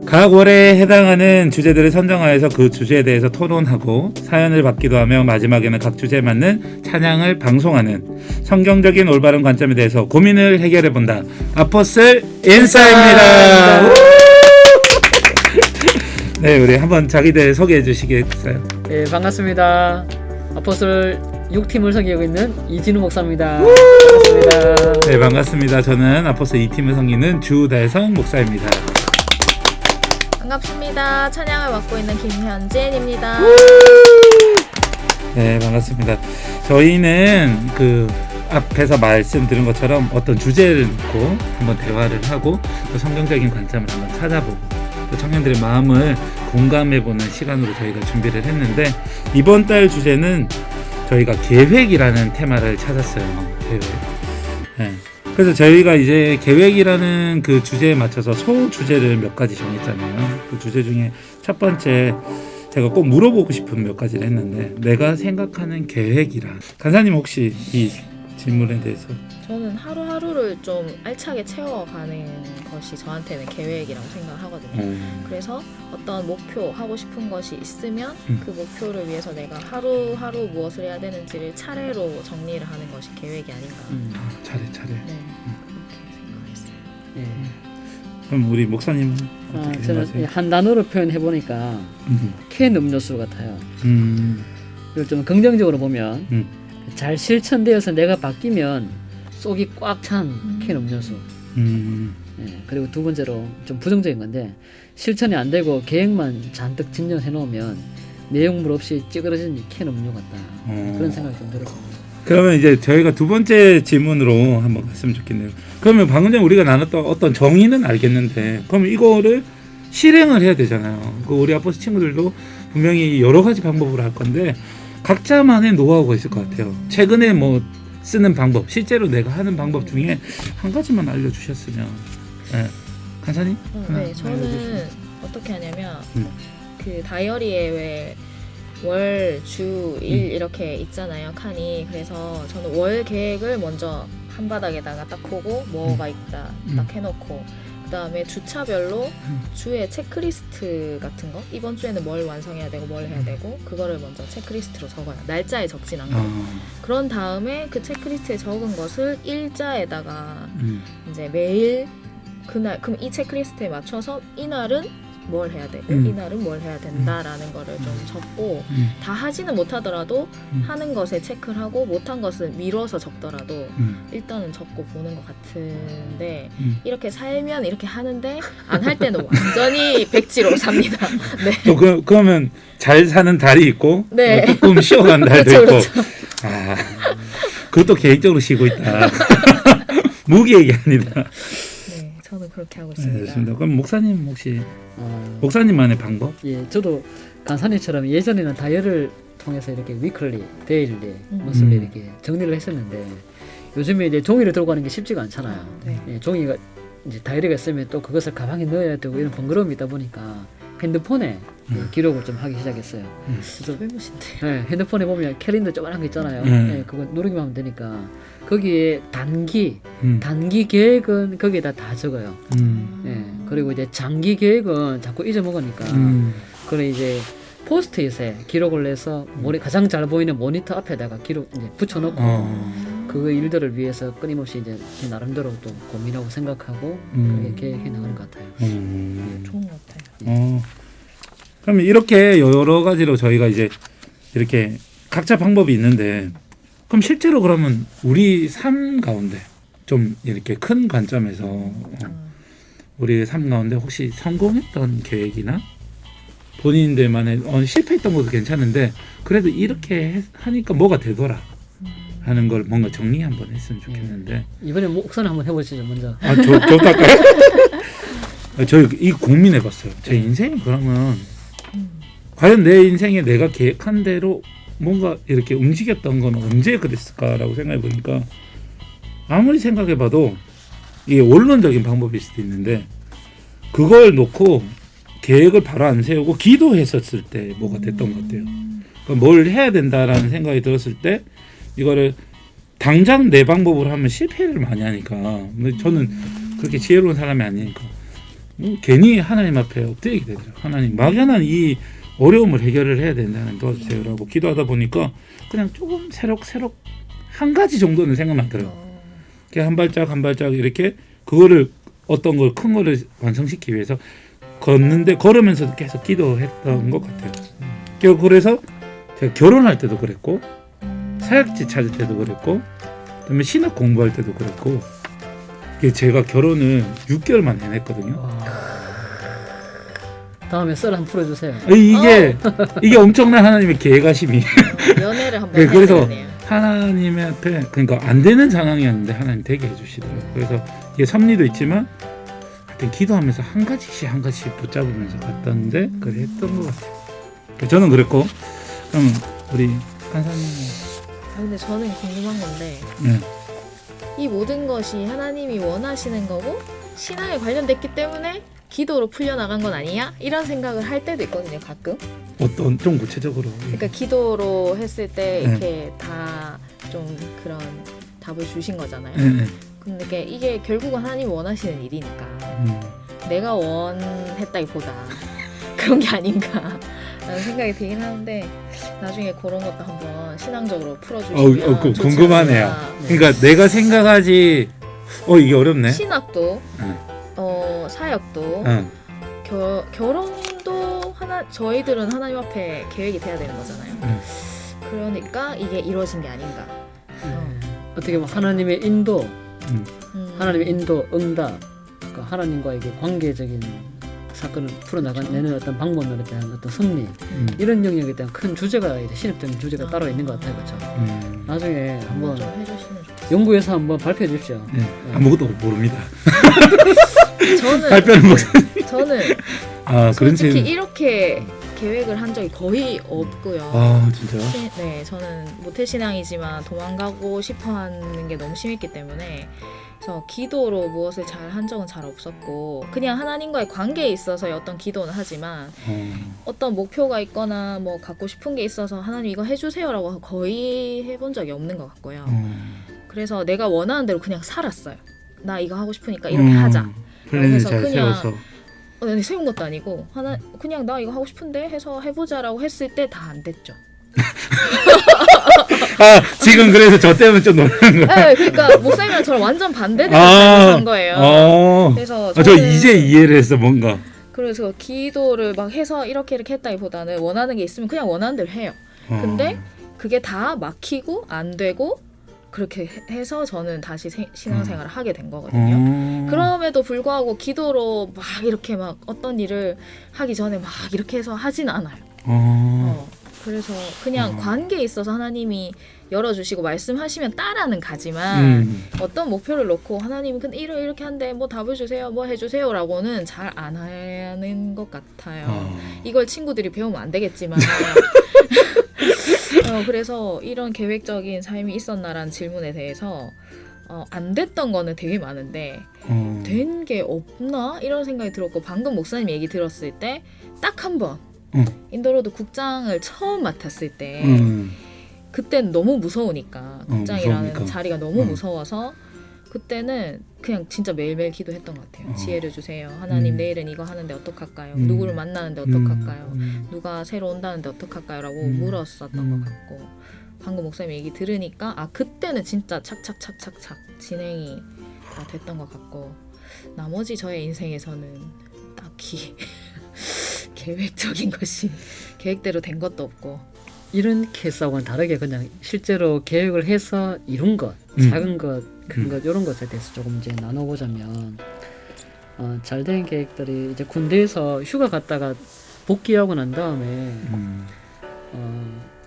각 월에 해당하는 주제들을 선정하여서 그 주제에 대해서 토론하고 사연을 받기도 하며 마지막에는 각 주제에 맞는 찬양을 방송하는 성경적인 올바른 관점에 대해서 고민을 해결해 본다. 아포슬 인사입니다. 네, 우리 한번 자기들 소개해 주시겠어요? 네, 반갑습니다. 아포슬 6팀을 섬기고 있는 이진우 목사입니다. 반갑습니다. 네, 반갑습니다. 저는 아포슬 2팀을 섬기는 주대성 목사입니다. 반갑습니다. 찬양을 맡고 있는 김현진입니다. 네, 반갑습니다. 저희는 그 앞에서 말씀드린 것처럼 어떤 주제를 놓고 한번 대화를 하고 또 성경적인 관점을 한번 찾아보고 또 청년들의 마음을 공감해보는 시간으로 저희가 준비를 했는데, 이번 달 주제는 저희가 계획이라는 테마를 찾았어요. 계획. 네. 그래서 저희가 이제 계획이라는 그 주제에 맞춰서 소주제를 몇 가지 정했잖아요. 그 주제 중에 첫 번째, 제가 꼭 물어보고 싶은 몇 가지를 했는데, 내가 생각하는 계획이라. 간사님 혹시 이 질문에 대해서? 저는 하루하루를 좀 알차게 채워가는 것이 저한테는 계획이라고 생각을 하거든요. 그래서 어떤 목표, 하고 싶은 것이 있으면 그 목표를 위해서 내가 하루하루 무엇을 해야 되는지를 차례로 정리를 하는 것이 계획이 아닌가. 차례. 네, 그렇게 생각했어요. 네. 그럼 우리 목사님은 어떻게 저는 생각하세요? 한 단어로 표현해 보니까 캔 음료수 같아요. 그리고 좀 긍정적으로 보면 잘 실천되어서 내가 바뀌면 속이 꽉 찬 캔 음료수. 네. 그리고 두 번째로 좀 부정적인 건데, 실천이 안 되고 계획만 잔뜩 진전해 놓으면 내용물 없이 찌그러진 캔 음료 같다. 그런 생각이 좀 들었습니다. 그러면 이제 저희가 두 번째 질문으로 한번 갔으면 좋겠네요. 그러면 방금 전에 우리가 나눴던 어떤 정의는 알겠는데, 그러면 이거를 실행을 해야 되잖아요. 그 우리 아포스 친구들도 분명히 여러 가지 방법으로 할 건데 각자만의 노하우가 있을 것 같아요. 최근에 뭐 쓰는 방법, 실제로 내가 하는 방법 중에 한 가지만 알려주셨으면. 네. 간사님? 네, 저는 어떻게 하냐면 그 다이어리에 왜 월, 주, 일 이렇게 있잖아요, 칸이. 그래서 저는 월 계획을 먼저 한 바닥에다가 딱 보고 뭐가 있다 딱 해놓고, 그 다음에 주차별로 주에 체크리스트 같은 거, 이번 주에는 뭘 완성해야 되고 뭘 해야 되고, 그거를 먼저 체크리스트로 적어요. 날짜에 적진 않고. 그런 다음에 그 체크리스트에 적은 것을 일자에다가 이제 매일 그날, 그럼 이 체크리스트에 맞춰서 이날은 뭘 해야 되고 이날은 뭘 해야 된다라는 거를 좀 적고, 다 하지는 못하더라도 하는 것에 체크를 하고 못한 것은 미뤄서 적더라도 일단은 적고 보는 것 같은데, 이렇게 살면 이렇게 하는데 안 할 때는 완전히 백지로 삽니다. 네. 또 그러면 잘 사는 달이 있고, 네. 조금 쉬어가는 달도 있고. 그렇죠. 아, 그것도 계획적으로 쉬고 있다. 무계획이 아니다. 네, 저는 그렇게 하고 네, 있습니다. 좋습니다. 그럼 목사님 혹시 목사님만의 방법? 예, 저도 간사님처럼 예전에는 다이어리를 통해서 이렇게 위클리, 데일리, monthly 이렇게 정리를 했었는데, 요즘에 이제 종이를 들고 가는 게 쉽지가 않잖아요. 네. 예, 종이가 이제 다이어리가 있으면 또 그것을 가방에 넣어야 되고 이런 번거로움이 있다 보니까 핸드폰에 기록을 좀 하기 시작했어요. 그래서 메모신데. 예, 핸드폰에 보면 캘린더 조그만한 거 있잖아요. 예, 그거 누르기만 하면 되니까 거기에 단기 계획은 거기에다 다 적어요. 예, 그리고 이제 장기 계획은 자꾸 잊어먹으니까 그래 이제 포스트잇에 기록을 해서 가장 잘 보이는 모니터 앞에다가 기록 이제 붙여놓고 그 일들을 위해서 끊임없이 이제 제 나름대로 또 고민하고 생각하고 그렇게 계획해 나가는 것 같아요. 좋은 것 같아요. 그러면 이렇게 여러 가지로 저희가 이제 이렇게 각자 방법이 있는데, 그럼 실제로 그러면 우리 삶 가운데 좀 이렇게 큰 관점에서 우리 삶 가운데 혹시 성공했던 계획이나 본인들만의 실패했던 것도 괜찮은데 그래도 이렇게 하니까 뭐가 되더라 하는 걸 뭔가 정리 한번 했으면 좋겠는데. 이번에 목사님 한번 해보시죠 먼저. 저도 할까요? 저 이 고민해봤어요. 제 인생이 그러면 과연 내 인생에 내가 계획한 대로 뭔가 이렇게 움직였던 건 언제 그랬을까라고 생각해 보니까, 아무리 생각해봐도 이게 원론적인 방법일 수도 있는데 그걸 놓고 계획을 바로 안 세우고 기도했었을 때 뭐가 됐던 것 같아요. 그러니까 뭘 해야 된다라는 생각이 들었을 때 이거를 당장 내 방법으로 하면 실패를 많이 하니까. 근데 저는 그렇게 지혜로운 사람이 아니니까 괜히 하나님 앞에 엎드리게 되더라고요. 하나님 막연한 이 어려움을 해결을 해야 된다. 하나님 도와주세요라고 기도하다 보니까 그냥 조금 새록 한 가지 정도는 생각만 들어요. 그냥 한 발짝 한 발짝 이렇게 그거를 어떤 걸 큰 거를 완성시키기 위해서 걷는데 걸으면서 계속 기도했던 것 같아요. 그래서 제가 결혼할 때도 그랬고 사역지 찾을 때도 그랬고 그다음에 신학 공부할 때도 그랬고 이게 제가 결혼을 6개월 만에 해냈거든요. 다음에 썰 한번 풀어주세요. 이게 엄청난 하나님의 계획하심이. 연애를 한번 네, 그래서 해야겠네요. 하나님의 앞에 그러니까 안 되는 상황이었는데 하나님 되게 해주시더라고요. 그래서 이게 섭리도 있지만 하여튼 기도하면서 한 가지씩 붙잡으면서 갔던데 그래 했던 것 같아요. 저는 그랬고 그럼 우리 간사님. 근데 저는 궁금한 건데 네. 이 모든 것이 하나님이 원하시는 거고 신앙에 관련됐기 때문에 기도로 풀려나간 건 아니야? 이런 생각을 할 때도 있거든요, 가끔. 어떤 좀 구체적으로. 그러니까 기도로 했을 때 이렇게 다 좀 그런 답을 주신 거잖아요. 근데 이게 결국은 하나님이 원하시는 일이니까 내가 원했다기보다 그런 게 아닌가 라는 생각이 들긴 하는데 나중에 그런 것도 한번 신앙적으로 풀어주시면 좋지 궁금하네요. 않을까. 그러니까 내가 생각하지 이게 어렵네. 신학도 사역도 결혼도 저희들은 하나님 앞에 계획이 돼야 되는 거잖아요. 그러니까 이게 이루어진 게 아닌가. 어떻게 보면 하나님의 인도, 하나님의 인도, 응답, 그러니까 하나님과의 관계적인 사건을 풀어나가는 어떤 방법론에 대한 어떤 승리 이런 영역에 대한 큰 주제가 신입적인 주제가 따로 있는 것 같아요, 그렇죠? 나중에 한번 좀 해주시면 좋겠어요. 연구해서 한번 발표해 주십시오. 아무것도 모릅니다. 저는 발표는 저는 솔직히 이렇게 계획을 한 적이 거의 없고요. 진짜요? 네, 저는 모태신앙이지만 도망가고 싶어하는 게 너무 심했기 때문에 그래서 기도로 무엇을 잘 한 적은 잘 없었고 그냥 하나님과의 관계에 있어서의 어떤 기도는 하지만 어떤 목표가 있거나 뭐 갖고 싶은 게 있어서 하나님 이거 해주세요라고 거의 해본 적이 없는 것 같고요. 그래서 내가 원하는 대로 그냥 살았어요. 나 이거 하고 싶으니까 이렇게 하자. 플랜을 그래서 잘 그냥 세워서. 세운 것도 아니고 그냥 나 이거 하고 싶은데 해서 해보자라고 했을 때 다 안 됐죠. 지금 그래서 저 때문에 좀 놀라는 거예요. 네, 그러니까 목사님이랑 저랑 완전 반대되는 삶을 산 거예요. 그래서 저 이제 이해를 했어 뭔가. 그래서 기도를 막 해서 이렇게 했다기보다는 원하는 게 있으면 그냥 원하는 대로 해요. 근데 그게 다 막히고 안 되고 그렇게 해서 저는 다시 신앙생활을 하게 된 거거든요. 그럼에도 불구하고 기도로 막 이렇게 막 어떤 일을 하기 전에 막 이렇게 해서 하진 않아요. 그래서 그냥 관계에 있어서 하나님이 열어주시고 말씀하시면 따라는 가지만 어떤 목표를 놓고 하나님이 근데 이렇게 한데 뭐 답을 주세요, 뭐 해주세요 라고는 잘 안 하는 것 같아요. 이걸 친구들이 배우면 안 되겠지만 그래서 이런 계획적인 삶이 있었나라는 질문에 대해서 안 됐던 거는 되게 많은데 된 게 없나? 이런 생각이 들었고 방금 목사님 얘기 들었을 때 딱 한 번 인도로드 국장을 처음 맡았을 때 그때는 너무 무서우니까 국장이라는 무서우니까. 자리가 너무 무서워서 그때는 그냥 진짜 매일매일 기도했던 것 같아요. 지혜를 주세요. 하나님 내일은 이거 하는데 어떡할까요? 누구를 만나는데 어떡할까요? 누가 새로 온다는데 어떡할까요? 라고 물었었던 것 같고 방금 목사님 얘기 들으니까 그때는 진짜 착착착착착 진행이 다 됐던 것 같고 나머지 저의 인생에서는 딱히 계획적인 것이 계획대로 된 것도 없고 이런 케이스하고는 다르게 그냥 실제로 계획을 해서 이룬 것, 작은 것, 큰 것 이런 것에 대해서 조금 이제 나눠보자면 잘된 계획들이 이제 군대에서 휴가 갔다가 복귀하고 난 다음에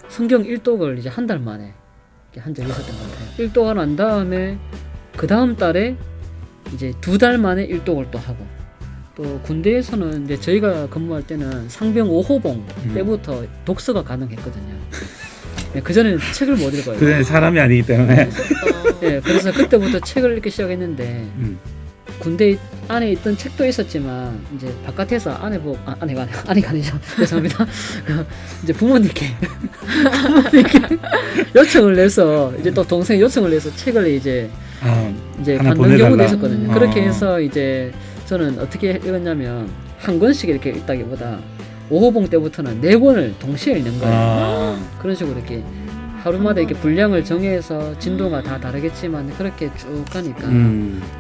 성경 1독을 이제 한 달 만에 한 적이 있었던 것 같아요. 1독을 한 다음에 그 다음 달에 이제 2달 만에 1독을 또 하고 또 군대에서는 이제 저희가 근무할 때는 상병 5호봉 때부터 독서가 가능했거든요. 네, 그전에는 책을 못 읽어요. 그전에 사람이 아니기 때문에. 네, 그래서 그때부터 책을 읽기 시작했는데 군대 안에 있던 책도 있었지만 이제 바깥에서 아내가 아니죠. 죄송합니다. 이제 부모님께 요청을 내서 이제 또 동생 요청을 내서 책을 이제 받는 경우도 있었거든요. 그렇게 해서 이제 저는 어떻게 읽었냐면 한 권씩 이렇게 읽다기보다 5호봉 때부터는 4권을 동시에 읽는 거예요. 그런 식으로 이렇게 하루마다 이렇게 분량을 정해서 진도가 다 다르겠지만 그렇게 쭉 가니까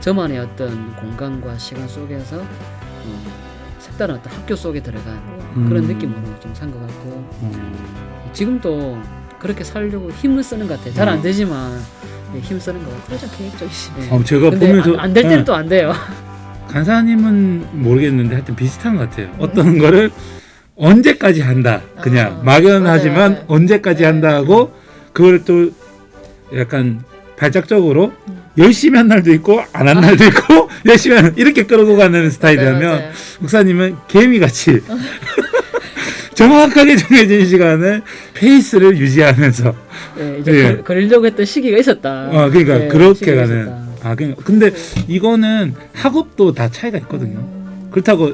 저만의 어떤 공간과 시간 속에서 색다른 어떤 학교 속에 들어간 그런 느낌으로 좀 산 것 같고 지금도 그렇게 살려고 힘을 쓰는 것 같아요. 잘 안 되지만 힘 쓰는 것 같아요. 그래서 계획적이시네. 제가 보면서 안 될 때는 또 안 돼요. 간사님은 모르겠는데 하여튼 비슷한 것 같아요. 어떤 거를 언제까지 한다. 그냥 막연하지만 맞아요. 언제까지 네. 한다 하고 그걸 또 약간 발작적으로 열심히 한 날도 있고 안 한 날도 있고 열심히 하는 이렇게 끌고 가는 스타일이라면 맞아요. 목사님은 개미같이 정확하게 정해진 시간에 페이스를 유지하면서 이제 예. 그리려고 했던 시기가 있었다. 그러니까 예, 그렇게 시기가 가는 있었다. 근데 이거는 학업도 다 차이가 있거든요. 그렇다고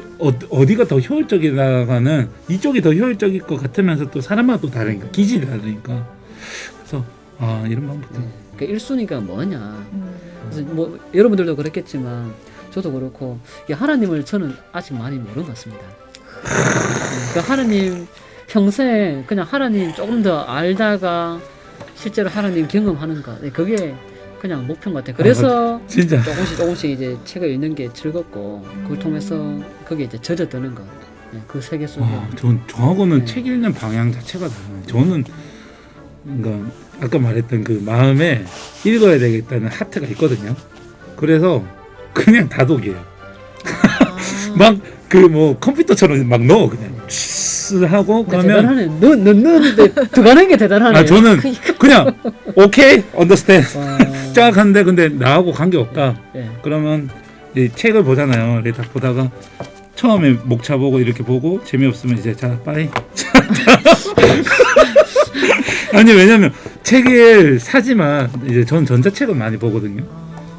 어디가 더 효율적이다가는 이쪽이 더 효율적일 것 같으면서 또 사람마다 또 다르니까 기질이 다르니까 그래서 이런 방법도 그 1순위가 뭐냐. 그래서 뭐 여러분들도 그렇겠지만 저도 그렇고 하나님을 저는 아직 많이 모르는 것 같습니다. 그 하나님 평생 그냥 하나님 조금 더 알다가 실제로 하나님 경험하는 것 그게 그냥 목표인 것 같아요. 그래서 진짜 조금씩 이제 책을 읽는 게 즐겁고 그걸 통해서 거기에 이제 젖어드는 것. 그 세계 속에. 저하고는 네. 책 읽는 방향 자체가 달라요. 저는 그러니까 아까 말했던 그 마음에 읽어야 되겠다는 하트가 있거든요. 그래서 그냥 다독이에요. 막 그 뭐 컴퓨터처럼 막 넣어 그냥 하고 그러면 대단하네. 넣는데 들어가는 게 대단하네. 저는 그냥 오케이 언더스탠드 와. 쫙 하는데 근데 나하고 관계 없다. 예. 그러면 이 책을 보잖아요. 이렇게 딱 보다가 처음에 목차 보고 이렇게 보고 재미없으면 이제 자 빠이. 아니 왜냐면 책을 사지만 이제 전 전자책을 많이 보거든요.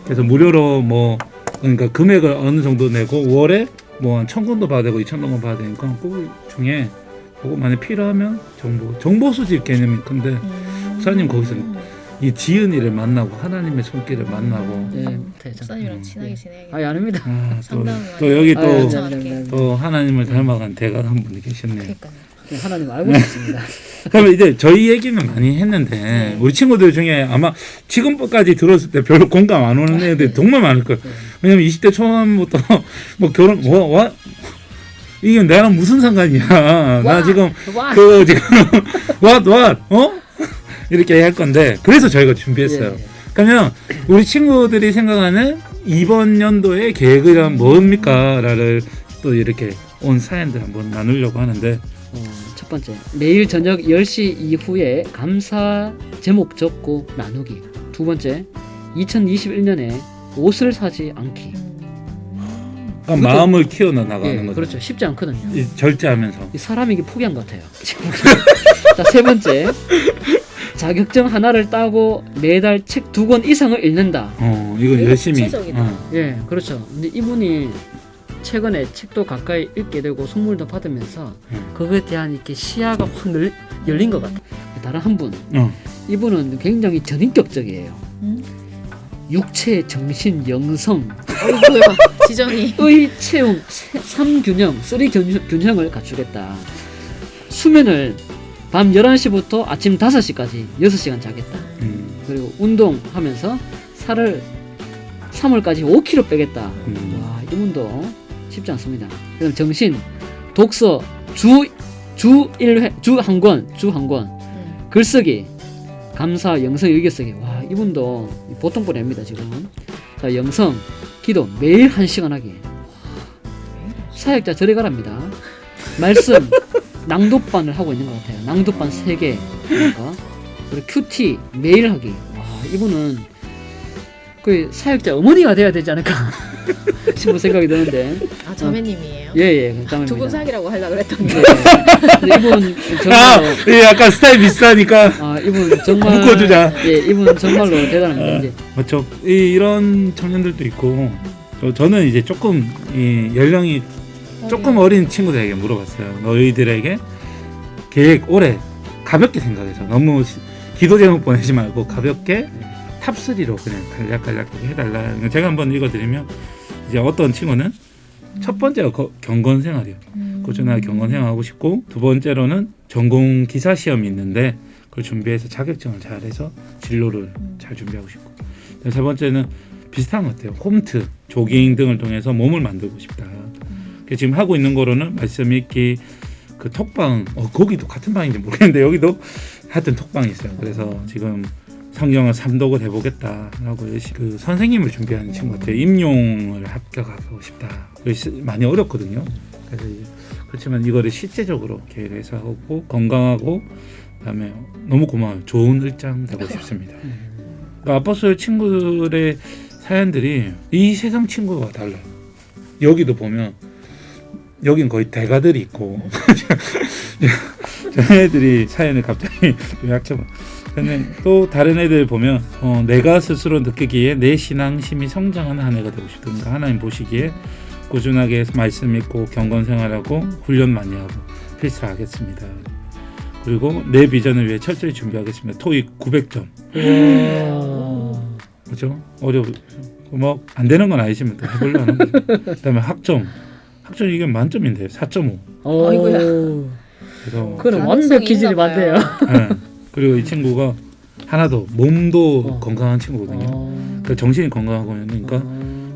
그래서 무료로 뭐 그러니까 금액을 어느 정도 내고 월에 뭐 한 1,000권도 봐야 되고 2,000권도 봐야 되니까 그 중에 그거 만약 필요하면 정보 수집 개념이 큰데 목사님 거기서 이 지은이를 만나고 하나님의 손길을 만나고 네, 목사님이랑 친하게 지내야겠다. 아닙니다. 또 여기 또 네. 또 하나님을 닮아간 대가 한 분이 계셨네요. 그러니까요. 하나님 알고 있습니다. 그러면 이제 저희 얘기는 많이 했는데 우리 친구들 중에 아마 지금까지 들었을 때 별로 공감 안 오는 애들 정말 많을 거예요. 왜냐면 20대 초반부터 뭐 결혼 이게 나랑 무슨 상관이야? 나 지금 와. 그 지금 what 이렇게 할 건데 그래서 저희가 준비했어요. 예. 그러면 우리 친구들이 생각하는 이번 연도의 계획은 뭡니까?라를 또 이렇게 온 사연들 한번 나누려고 하는데 첫 번째, 매일 저녁 10시 이후에 감사 제목 적고 나누기. 두 번째, 2021년에 옷을 사지 않기. 그러니까 마음을 키워나가는 거죠. 그렇죠. 쉽지 않거든요. 절제하면서. 이 사람이 이게 포기한 것 같아요. 자, 세 번째, 자격증 하나를 따고 매달 책 2권 이상을 읽는다. 이거 열심히. 구체적이다. 예, 그렇죠. 근데 이분이 최근에 책도 가까이 읽게 되고 선물도 받으면서 그거에 대한 이렇게 시야가 확 열린 것 같아요. 다른 한 분, 이분은 굉장히 전인격적이에요. 육체, 정신, 영성, 어이구야 지정이. 의, 체험, 3균형, 3균형을 갖추겠다. 수면을 밤 11시부터 아침 5시까지 6시간 자겠다. 그리고 운동하면서 살을 3월까지 5kg 빼겠다. 와, 이분도 쉽지 않습니다. 그다음 정신, 독서 주 1권, 글쓰기, 감사, 영성, 일기쓰기. 와, 이분도 보통 분이 아닙니다 지금. 자, 영성, 기도 매일 1시간 하기. 사역자 절에 가랍니다. 말씀 낭독반을 하고 있는 것 같아요. 낭독반 3개. 그러니까. 그리고 큐티 매일 하기. 와, 이분은 그 사역자 어머니가 돼야 되지 않을까 싶은 생각이 드는데. 아 자매님이에요? 예. 두 분 사귀라고 하려고 그랬더니. 네. 근데 이분 정말로 예, 약간 스타일 비슷하니까 이분 정말 묶어주자. 예, 이분 정말로 대단합니다. 이제 맞죠. 이런 청년들도 있고 저는 이제 조금 연령이 조금 어린 친구들에게 물어봤어요. 너희들에게 계획 올해 가볍게 생각해서 너무 기도 제목 보내지 말고 가볍게 탑3로 그냥 간략간략하게 해달라. 제가 한번 읽어드리면 이제 어떤 친구는 첫 번째가 경건 생활이에요. 꾸준하게 경건 생활하고 싶고, 두 번째로는 전공 기사 시험이 있는데 그걸 준비해서 자격증을 잘해서 진로를 잘 준비하고 싶고, 세 번째는 비슷한 것 같아요. 홈트, 조깅 등을 통해서 몸을 만들고 싶다. 지금 하고 있는 거로는 말씀 있기 그 톡방, 거기도 같은 방인지 모르겠는데 여기도 하여튼 톡방이 있어요. 그래서 지금 성경을 삼독을 해보겠다라고 그 선생님을 준비하는 친구 같아요. 임용을 합격하고 싶다. 많이 어렵거든요. 그래서 그렇지만 이거를 실제적으로 계획해서 하고 건강하고, 그다음에 너무 고마워요. 좋은 을장 되고 싶습니다. 그러니까 아포스톨 친구들의 사연들이 이 세상 친구가 달라요. 여기도 보면 여긴 거의 대가들이 있고 애들이 사연을 갑자기 약점. 근데 또 다른 애들 보면 내가 스스로 느끼기에 내 신앙심이 성장하는 한 해가 되고 싶다. 그러니까 하나님 보시기에 꾸준하게 말씀 읽고 경건 생활하고 훈련 많이 하고 필사하겠습니다. 그리고 내 비전을 위해 철저히 준비하겠습니다. 토익 900점. 그렇죠? 뭐 안 되는 건 아니지만 또 해보려고 하는 거죠. 그다음에 학점 이게 만점인데 4.5. 아이고야. 그래서 그건 완벽 기질이 맞네요. 네. 그리고 이 친구가 하나 더 몸도 건강한 친구거든요. 그러니까 정신이 건강하고 그러니까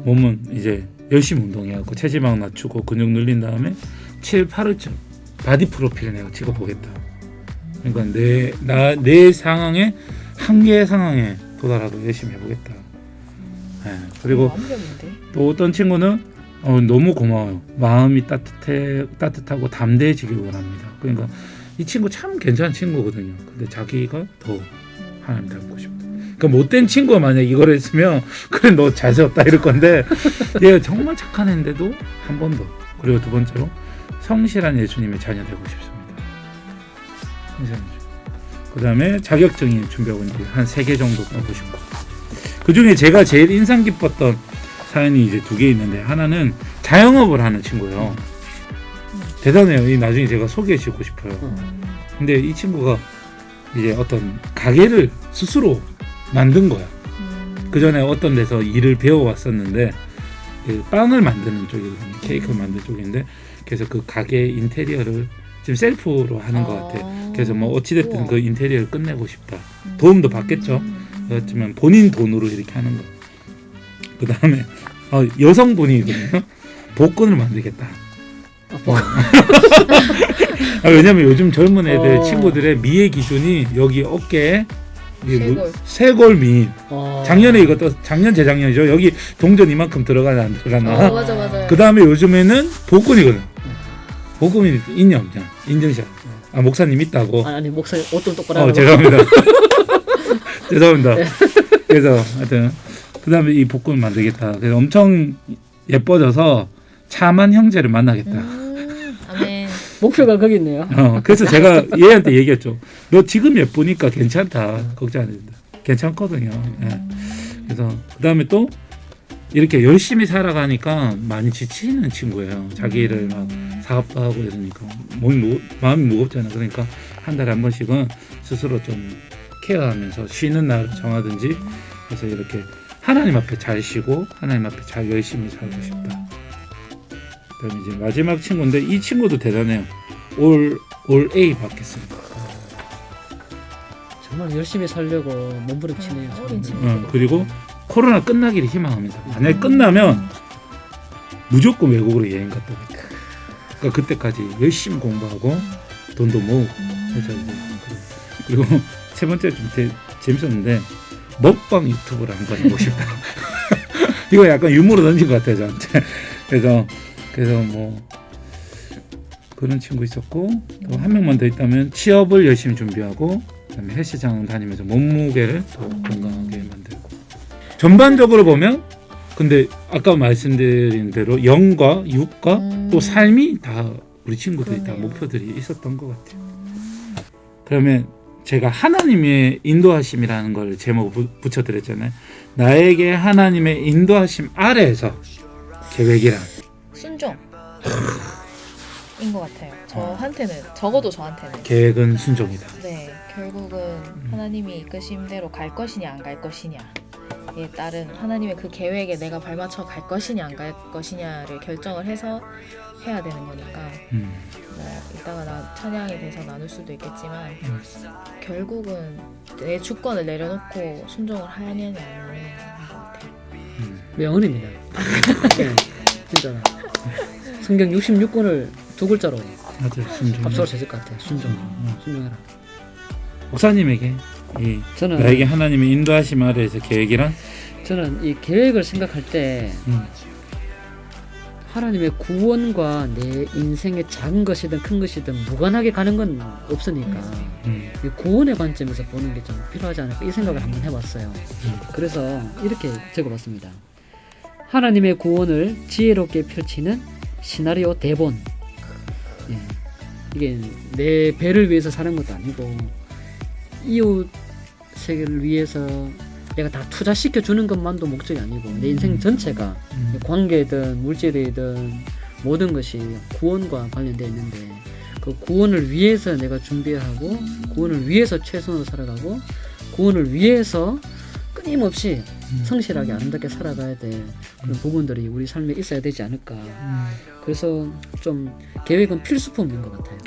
몸은 이제 열심히 운동해갖고 체지방 낮추고 근육 늘린 다음에 7, 8월 바디 프로필을 내가 찍어보겠다. 그러니까 내 상황에 한계의 상황에 도달하고 열심히 해보겠다. 네. 그리고 또 어떤 친구는 너무 고마워요. 마음이 따뜻하고 담대해지길 원합니다. 그러니까 이 친구 참 괜찮은 친구거든요. 근데 자기가 더 하나님 닮고 싶다. 그러니까 못된 친구가 만약 이걸 했으면 그래 너 잘 세웠다 이럴 건데 얘가 정말 착한 애인데도 한 번 더. 그리고 두 번째로 성실한 예수님의 자녀 되고 싶습니다. 그 다음에 자격증이 준비하고 있는데 한 3개 정도 따고 싶고, 그 중에 제가 제일 인상 깊었던 사연이 이제 2개 있는데, 하나는 자영업을 하는 친구예요. 대단해요. 이 나중에 제가 소개해주고 싶어요. 근데 이 친구가 이제 어떤 가게를 스스로 만든 거야. 그 전에 어떤 데서 일을 배워왔었는데 그 빵을 만드는 쪽이거든요. 케이크를 만드는 쪽인데, 그래서 그 가게 인테리어를 지금 셀프로 하는 것 같아. 그래서 뭐 어찌됐든 우와. 그 인테리어를 끝내고 싶다. 도움도 받겠죠. 그렇지만 본인 돈으로 이렇게 하는 거. 그 다음에 여성분이거든요. 복근을 만들겠다. 왜냐면 요즘 젊은 애들 친구들의 미의 기준이 여기 어깨에 쇄골 미인. 작년에 이것도 작년 재작년이죠. 여기 동전 이만큼 들어가나 안 들어가나. 맞아. 그 다음에 요즘에는 복근이거든. 복근이 있냐 없냐 인증샷. 목사님 있다고. 아니 목사님 옷도 똑바로. 죄송합니다. 죄송합니다. 그래서 하여튼 그 다음에 이 복근을 만들겠다. 그래서 엄청 예뻐져서 참한 형제를 만나겠다. 아멘. 목표가 거기 있네요. 그래서 제가 얘한테 얘기했죠. 너 지금 예쁘니까 괜찮다. 걱정 안 된다. 괜찮거든요. 네. 그래서 그 다음에 또 이렇게 열심히 살아가니까 많이 지치는 친구예요. 자기 일을 막 사업도 하고 이러니까 마음이 무겁잖아. 그러니까 한 달에 한 번씩은 스스로 좀 케어하면서 쉬는 날을 정하든지 해서 이렇게 하나님 앞에 잘 쉬고 하나님 앞에 잘 열심히 살고 싶다. 그다음에 이제 마지막 친구인데 이 친구도 대단해요. 올 A 받겠습니다. 정말 열심히 살려고 몸부림치네요. 그리고 코로나 끝나기를 희망합니다. 만약에 끝나면 무조건 외국으로 여행 갔다 오겠다. 그러니까 그때까지 열심히 공부하고 돈도 모으고 해서 이제 그리고 세 번째 좀 재밌었는데 먹방 유튜브를 한번 해보고 싶다. 이거 약간 유머로 던진 것 같아요 저한테. 그래서 뭐 그런 친구 있었고 또 한 명만 더 있다면 취업을 열심히 준비하고 그다음에 헬스장 다니면서 몸무게를 더 건강하게 만들고. 전반적으로 보면 근데 아까 말씀드린 대로 영과 육과 또 삶이 다 우리 친구들이 다 목표들이 있었던 것 같아요. 그러면 제가 하나님의 인도하심이라는 걸 제목을 붙여드렸잖아요. 나에게 하나님의 인도하심 아래에서 계획이란 순종인 것 같아요. 저한테는 적어도 저한테는 계획은 순종이다. 네, 결국은 하나님이 이끄심대로 갈 것이냐 안 갈 것이냐. 따른 하나님의 그 계획에 내가 발맞춰 갈 것이냐 안 갈 것이냐를 결정을 해서 해야 되는 거니까 뭐 이따가 나 찬양에 대해서 나눌 수도 있겠지만 결국은 내 주권을 내려놓고 순종을 하느냐 안 하느냐인 것 같아요. 명언입니다. 네, 진짜로. 성경 66권을 두 글자로 맞아요. 순종. 합쳐서 됐을 것 같아요. 순종해라. 목사님에게 이 저는 나에게 하나님의 인도하심 아래에서 계획이란? 저는 이 계획을 생각할 때 하나님의 구원과 내 인생의 작은 것이든 큰 것이든 무관하게 가는 건 없으니까 이 구원의 관점에서 보는 게 좀 필요하지 않을까 이 생각을 한번 해봤어요. 그래서 이렇게 적어봤습니다. 하나님의 구원을 지혜롭게 펼치는 시나리오 대본. 예. 이게 내 배를 위해서 사는 것도 아니고 이웃 세계를 위해서 내가 다 투자시켜 주는 것만도 목적이 아니고 내 인생 전체가 관계든 물질이든 모든 것이 구원과 관련되어 있는데 그 구원을 위해서 내가 준비하고 구원을 위해서 최선으로 살아가고 구원을 위해서 끊임없이 성실하게 아름답게 살아가야 될 그런 부분들이 우리 삶에 있어야 되지 않을까. 그래서 좀 계획은 필수품인 것 같아요.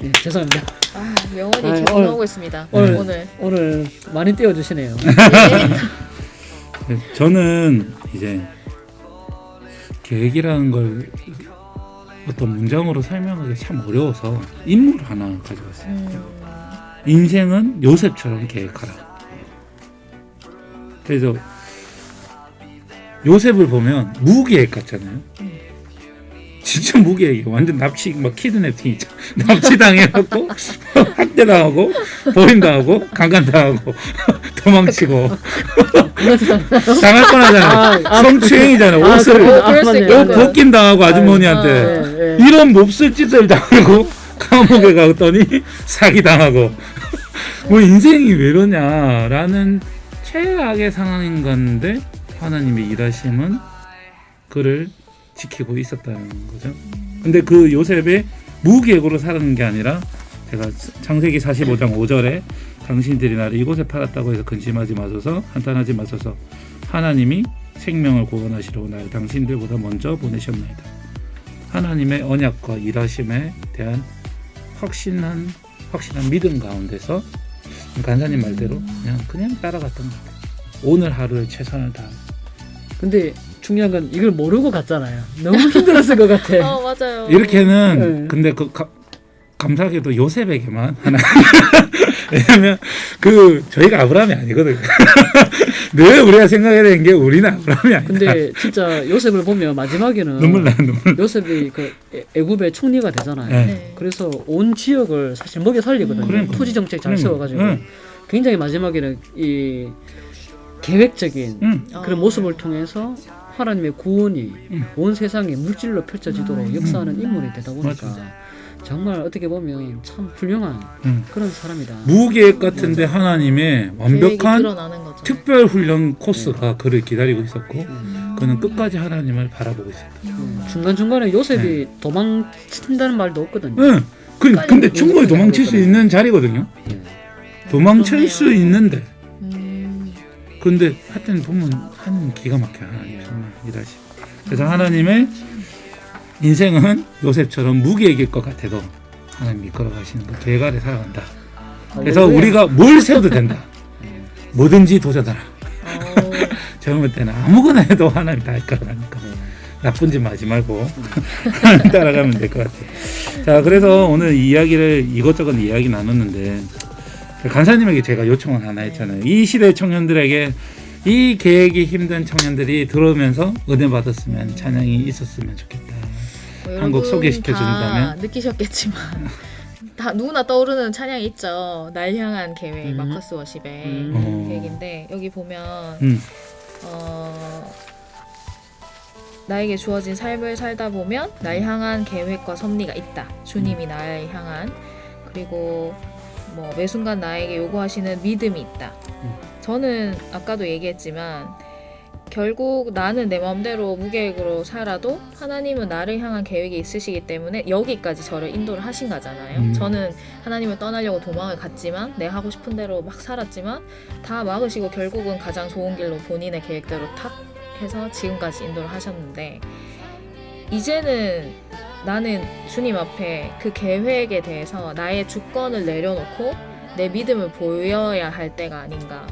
네, 죄송합니다. 아, 명언이 아, 계속 오늘- 나오고 있습니다. 오늘 많이 띄워주시네요. 저는 이제 계획이라는 걸 어떤 문장으로 설명하기 참 어려워서 인물 하나 가져왔어요. 인생은 요셉처럼 계획하라. 그래서 요셉을 보면 무계획 같잖아요. 진짜 무계획이 완전 납치 막 키드냅팅 있죠. 납치당해갖고 학대당하고 버림당하고 강간당하고 도망치고 당할 뻔하잖아. 성추행이잖아. 옷을 그럴 수 맞네, 있겠고요. 맞네. 벗김 당하고 아주머니한테 네. 이런 몹쓸 짓을 당하고 감옥에 갔더니 사기 당하고 뭐 인생이 왜 이러냐라는 최악의 상황인 건데 하나님의 일하심은 그를 지키고 있었다는 거죠. 근데 그 요셉의 무계획으로 살았는 게 아니라 제가 창세기 45장 5절에 당신들이 나를 이곳에 팔았다고 해서 근심하지 마소서 한탄하지 마소서 하나님이 생명을 구원하시려고 나를 당신들보다 먼저 보내셨나이다. 하나님의 언약과 일하심에 대한 확실한 믿음 가운데서 간사님 말대로 그냥 따라갔던 것 같아요. 오늘 하루에 최선을 다. 근데 중요한 건 이걸 모르고 갔잖아요. 너무 힘들었을 것 같아. 맞아요. 이렇게는 네. 근데 감사하게도 요셉에게만 하나. 왜냐면 저희가 아브라함이 아니거든요. 늘 우리가 생각해야 되는 게 우리는 아브라함이 아니다. 근데 진짜 요셉을 보면 마지막에는 눈물 나요, 눈물. 요셉이 그 애굽의 총리가 되잖아요. 네. 네. 그래서 온 지역을 사실 먹여 살리거든요. 그러니까. 토지 정책 잘 그러니까. 세워가지고 네. 굉장히 마지막에는 이 계획적인 그런 모습을 통해서 하나님의 구원이 온 세상에 물질로 펼쳐지도록 역사하는 인물이 되다 보니까 정말 어떻게 보면 참 훌륭한 그런 사람이다. 무계획 같은데 하나님의 완벽한 드러나는 거죠. 특별 훈련 코스가 그를 기다리고 있었고 그는 끝까지 하나님을 바라보고 있었다. 중간중간에 요셉이 도망친다는 말도 없거든요. 응. 근데 충분히 도망칠 수 있는 자리거든요. 도망칠 그러네요. 수 있는데 근데 하여튼 보면 하나님 기가 막혀요. 하나님 정말 일하시. 그래서 하나님의 인생은 요셉처럼 무계획일 것 같아도 하나님 이끌어 가시는 그 계획 아래 살아간다. 그래서 우리가 뭘 세워도 된다. 뭐든지 도전하라. 젊을 때는 아무거나 해도 하나님 다 이끌어 가니까 나쁜 짓 하지 말고 따라가면 될 것 같아요. 자, 그래서 오늘 이야기를 이것저것 이야기 나눴는데 간사님에게 제가 요청을 하나 했잖아요. 이 시대 청년들에게 이 계획이 힘든 청년들이 들어오면서 은혜 받았으면 찬양이 있었으면 좋겠다. 한곡 소개시켜 준다면? 다 느끼셨겠지만 다 누구나 떠오르는 찬양이 있죠. 날 향한 계획, 마커스 워십의 계획인데 여기 보면 나에게 주어진 삶을 살다 보면 날 향한 계획과 섭리가 있다. 주님이 날 향한 그리고 뭐 매 순간 나에게 요구하시는 믿음이 있다. 저는 아까도 얘기했지만 결국 나는 내 마음대로 무계획으로 살아도 하나님은 나를 향한 계획이 있으시기 때문에 여기까지 저를 인도를 하신 거잖아요. 저는 하나님을 떠나려고 도망을 갔지만 내 하고 싶은 대로 막 살았지만 다 막으시고 결국은 가장 좋은 길로 본인의 계획대로 탁 해서 지금까지 인도를 하셨는데, 이제는 나는 주님 앞에 그 계획에 대해서 나의 주권을 내려놓고 내 믿음을 보여야 할 때가 아닌가.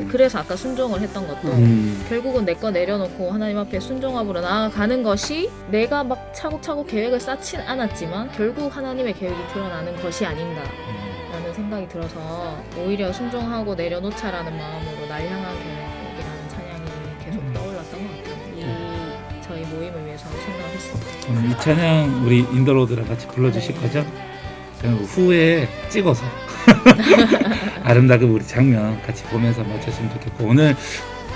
그래서 아까 순종을 했던 것도 결국은 내 거 내려놓고 하나님 앞에 순종함으로 나아가는 것이 내가 막 차곡차곡 계획을 쌓진 않았지만 결국 하나님의 계획이 드러나는 것이 아닌가 라는 생각이 들어서 오히려 순종하고 내려놓자라는 마음으로 날 향한 계획이라는 찬양이 계속 떠올랐던 것 같아요. 이 저희 모임을 위해서 생각을 했습니다. 오늘 이 찬양 우리 인더로드랑 같이 불러주실 거죠? 저는 후에 찍어서 아름다운 우리 장면 같이 보면서 마쳤으면 좋겠고, 오늘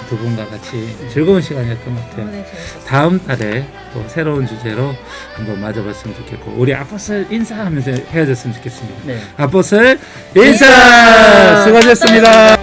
두 분과 같이 즐거운 시간이었던 것 같아요. 네, 재밌었어요. 다음 달에 또 새로운 주제로 한번 맞아봤으면 좋겠고, 우리 아포슬 인사하면서 헤어졌으면 좋겠습니다. 네. 아포슬 인사! 수고하셨습니다.